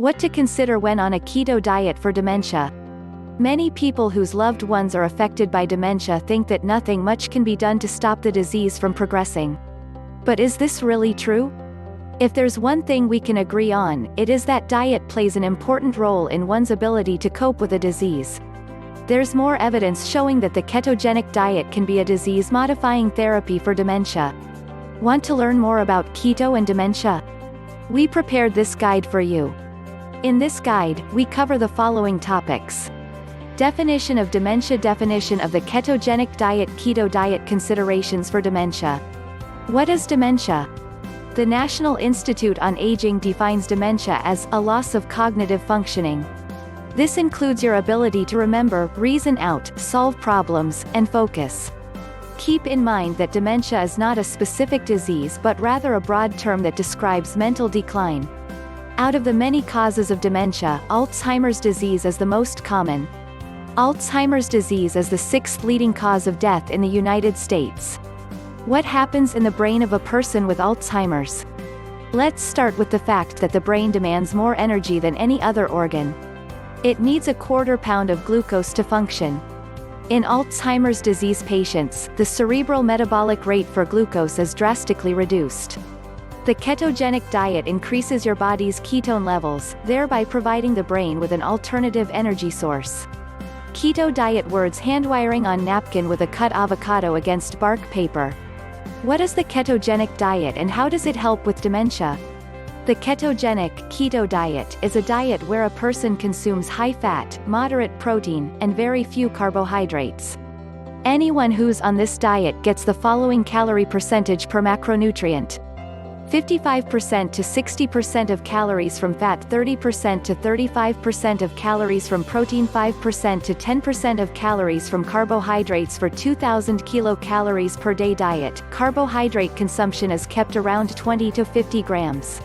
What to consider when on a keto diet for dementia. Many people whose loved ones are affected by dementia think that nothing much can be done to stop the disease from progressing. But is this really true? If there's one thing we can agree on, it is that diet plays an important role in one's ability to cope with a disease. There's more evidence showing that the ketogenic diet can be a disease-modifying therapy for dementia. Want to learn more about keto and dementia? We prepared this guide for you. In this guide, we cover the following topics. Definition of dementia. Definition of the ketogenic diet. Keto diet. Considerations for dementia. What is dementia? The National Institute on Aging defines dementia as a loss of cognitive functioning. This includes your ability to remember, reason out, solve problems, and focus. Keep in mind that dementia is not a specific disease but rather a broad term that describes mental decline. Out of the many causes of dementia, Alzheimer's disease is the most common. Alzheimer's disease is the sixth leading cause of death in the United States. What happens in the brain of a person with Alzheimer's? Let's start with the fact that the brain demands more energy than any other organ. It needs a quarter pound of glucose to function. In Alzheimer's disease patients, the cerebral metabolic rate for glucose is drastically reduced. The ketogenic diet increases your body's ketone levels, thereby providing the brain with an alternative energy source. Keto diet words. Handwiring on napkin with a cut avocado against bark paper. What is the ketogenic diet and how does it help with dementia? The ketogenic keto diet is a diet where a person consumes high fat, moderate protein, and very few carbohydrates. Anyone who's on this diet gets the following calorie percentage per macronutrient: 55% to 60% of calories from fat, 30% to 35% of calories from protein, 5% to 10% of calories from carbohydrates. For 2,000 kilocalories per day diet, carbohydrate consumption is kept around 20 to 50 grams.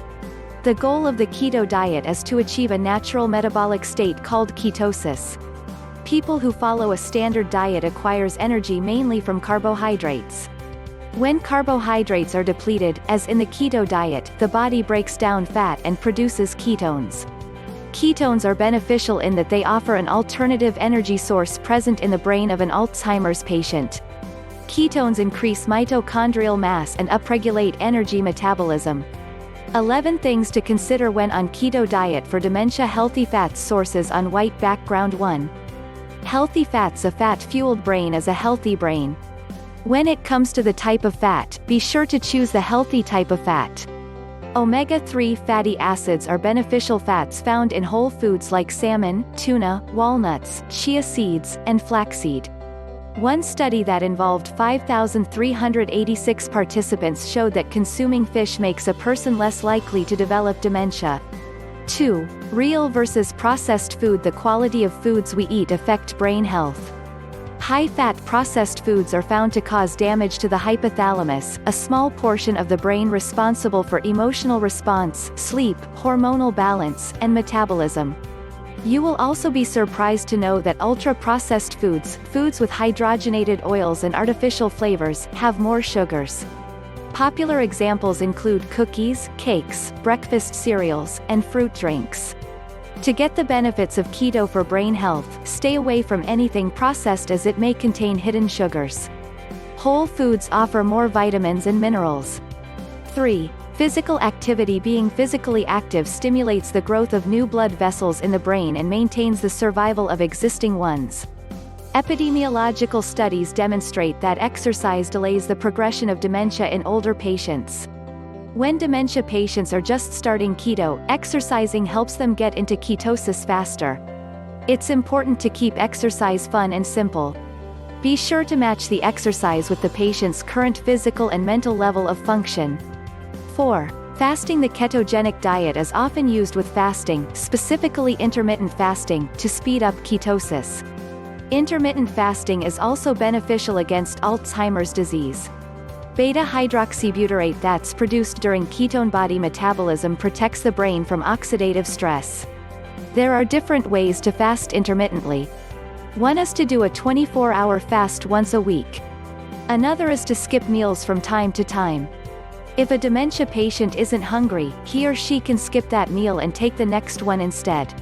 The goal of the keto diet is to achieve a natural metabolic state called ketosis. People who follow a standard diet acquires energy mainly from carbohydrates. When carbohydrates are depleted, as in the keto diet, the body breaks down fat and produces ketones. Ketones are beneficial in that they offer an alternative energy source present in the brain of an Alzheimer's patient. Ketones increase mitochondrial mass and upregulate energy metabolism. 11 things to consider when on keto diet for dementia. Healthy fats. Sources on white background. 1. Healthy fats. A fat-fueled brain is a healthy brain. When it comes to the type of fat, be sure to choose the healthy type of fat. Omega-3 fatty acids are beneficial fats found in whole foods like salmon, tuna, walnuts, chia seeds, and flaxseed. One study that involved 5,386 participants showed that consuming fish makes a person less likely to develop dementia. 2. Real versus processed food. The quality of foods we eat affect brain health. High-fat processed foods are found to cause damage to the hypothalamus, a small portion of the brain responsible for emotional response, sleep, hormonal balance, and metabolism. You will also be surprised to know that ultra-processed foods, foods with hydrogenated oils and artificial flavors, have more sugars. Popular examples include cookies, cakes, breakfast cereals, and fruit drinks. To get the benefits of keto for brain health, stay away from anything processed as it may contain hidden sugars. Whole foods offer more vitamins and minerals. 3. Physical activity. Being physically active stimulates the growth of new blood vessels in the brain and maintains the survival of existing ones. Epidemiological studies demonstrate that exercise delays the progression of dementia in older patients. When dementia patients are just starting keto, exercising helps them get into ketosis faster. It's important to keep exercise fun and simple. Be sure to match the exercise with the patient's current physical and mental level of function. 4. Fasting. The ketogenic diet is often used with fasting, specifically intermittent fasting, to speed up ketosis. Intermittent fasting is also beneficial against Alzheimer's disease. Beta-hydroxybutyrate that's produced during ketone body metabolism protects the brain from oxidative stress. There are different ways to fast intermittently. One is to do a 24-hour fast once a week. Another is to skip meals from time to time. If a dementia patient isn't hungry, he or she can skip that meal and take the next one instead.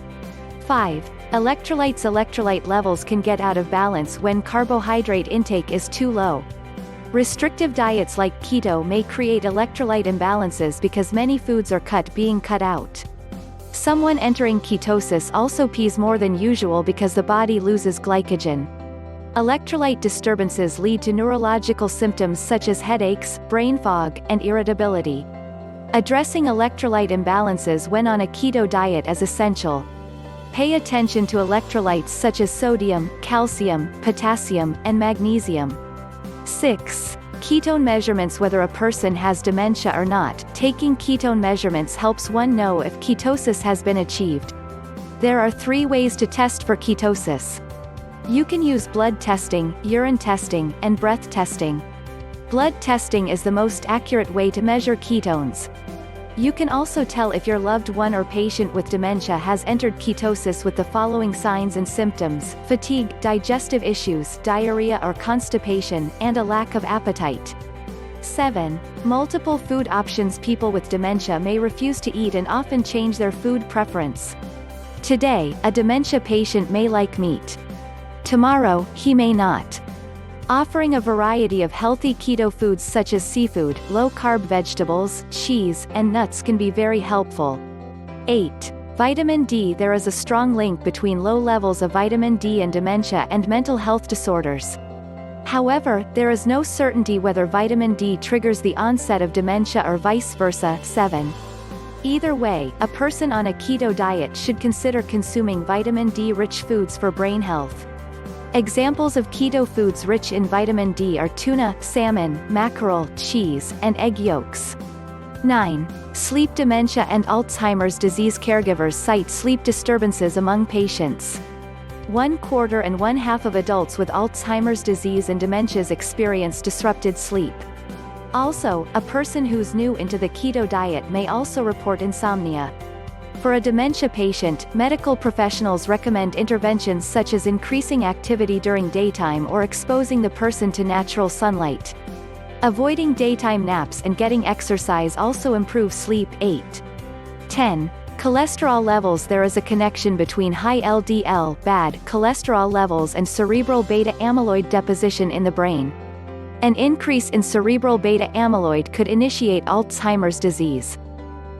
5. Electrolytes. Electrolyte levels can get out of balance when carbohydrate intake is too low. Restrictive diets like keto may create electrolyte imbalances because many foods are being cut out. Someone entering ketosis also pees more than usual because the body loses glycogen. Electrolyte disturbances lead to neurological symptoms such as headaches, brain fog, and irritability. Addressing electrolyte imbalances when on a keto diet is essential. Pay attention to electrolytes such as sodium, calcium, potassium, and magnesium. 6. Ketone measurements. Whether a person has dementia or not, taking ketone measurements helps one know if ketosis has been achieved. There are 3 ways to test for ketosis. You can use blood testing, urine testing, and breath testing. Blood testing is the most accurate way to measure ketones. You can also tell if your loved one or patient with dementia has entered ketosis with the following signs and symptoms: fatigue, digestive issues, diarrhea or constipation, and a lack of appetite. 7. Multiple food options. People with dementia may refuse to eat and often change their food preference. Today, a dementia patient may like meat. Tomorrow, he may not. Offering a variety of healthy keto foods such as seafood, low-carb vegetables, cheese, and nuts can be very helpful. 8. Vitamin D. There is a strong link between low levels of vitamin D and dementia and mental health disorders. However, there is no certainty whether vitamin D triggers the onset of dementia or vice versa. 7. Either way, a person on a keto diet should consider consuming vitamin D-rich foods for brain health. Examples of keto foods rich in vitamin D are tuna, salmon, mackerel, cheese, and egg yolks. 9. Sleep. Dementia and Alzheimer's disease. Caregivers cite sleep disturbances among patients. 1/4 and 1/2 of adults with Alzheimer's disease and dementias experience disrupted sleep. Also, a person who's new into the keto diet may also report insomnia. For a dementia patient, medical professionals recommend interventions such as increasing activity during daytime or exposing the person to natural sunlight. Avoiding daytime naps and getting exercise also improves sleep. 8. 10. Cholesterol levels. There is a connection between high LDL bad cholesterol levels and cerebral beta amyloid deposition in the brain. An increase in cerebral beta amyloid could initiate Alzheimer's disease.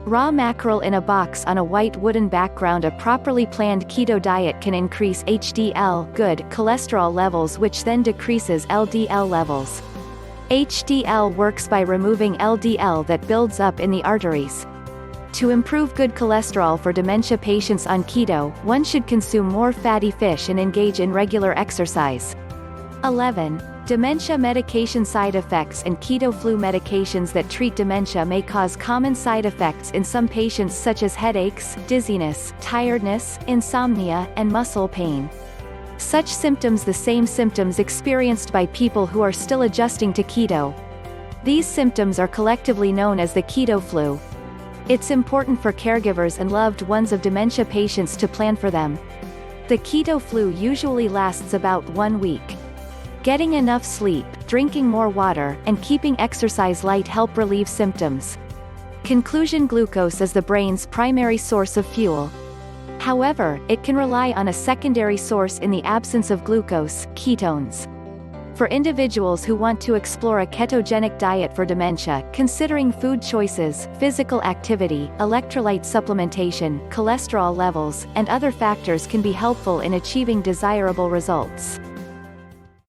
Raw mackerel in a box on a white wooden background. A properly planned keto diet can increase HDL good cholesterol levels, which then decreases LDL levels. HDL works by removing LDL that builds up in the arteries. To improve good cholesterol for dementia patients on keto, one should consume more fatty fish and engage in regular exercise. 11. Dementia medication. Side effects and keto flu. Medications that treat dementia may cause common side effects in some patients such as headaches, dizziness, tiredness, insomnia, and muscle pain. Such symptoms the same symptoms experienced by people who are still adjusting to keto. These symptoms are collectively known as the keto flu. It's important for caregivers and loved ones of dementia patients to plan for them. The keto flu usually lasts about 1 week. Getting enough sleep, drinking more water, and keeping exercise light help relieve symptoms. Conclusion. Glucose is the brain's primary source of fuel. However, it can rely on a secondary source in the absence of glucose, ketones. For individuals who want to explore a ketogenic diet for dementia, considering food choices, physical activity, electrolyte supplementation, cholesterol levels, and other factors can be helpful in achieving desirable results.